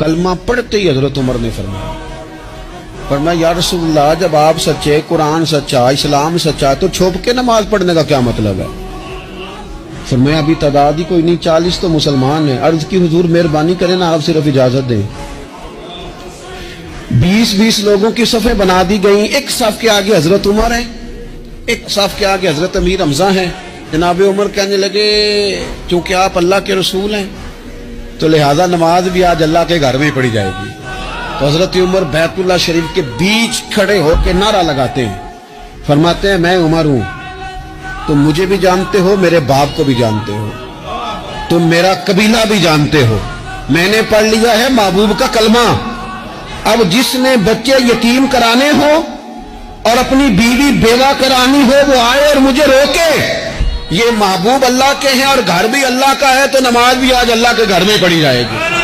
कलमा पढ़ते ही हजरत उमर ने फरमाया, या रसूलुल्लाह, जब आप सच्चे, कुरान सच्चा, इस्लाम सच्चा, तो छुप के नमाज पढ़ने का क्या मतलब है? फरमाया अभी तादाद ही कोई नहीं, 40 तो मुसलमान हैं। अर्ज की हुजूर मेहरबानी करें ना, आप सिर्फ इजाजत दें। 20-20 लोगों की सफ़ें बना दी गई। एक सफ के आगे हजरत उमर है, एक सफ के आगे हजरत अमीर हमजा है। जनाब उमर कहने लगे, चूंकि आप अल्लाह के रसूल हैं तो लिहाजा नमाज भी आज अल्लाह के घर में ही पढ़ी जाएगी। तो हजरत उमर बैतुल्लाह शरीफ के बीच खड़े होकर नारा लगाते हैं, फरमाते हैं मैं उमर हूं, तुम मुझे भी जानते हो, मेरे बाप को भी जानते हो, तुम मेरा कबीला भी जानते हो, मैंने पढ़ लिया है महबूब का कलमा। अब जिसने बच्चे यतीम कराने हो और अपनी बीवी बेवा करानी हो, वो आए और मुझे रोके। ये महबूब अल्लाह के हैं और घर भी अल्लाह का है, तो नमाज भी आज अल्लाह के घर में पढ़ी जाएगी।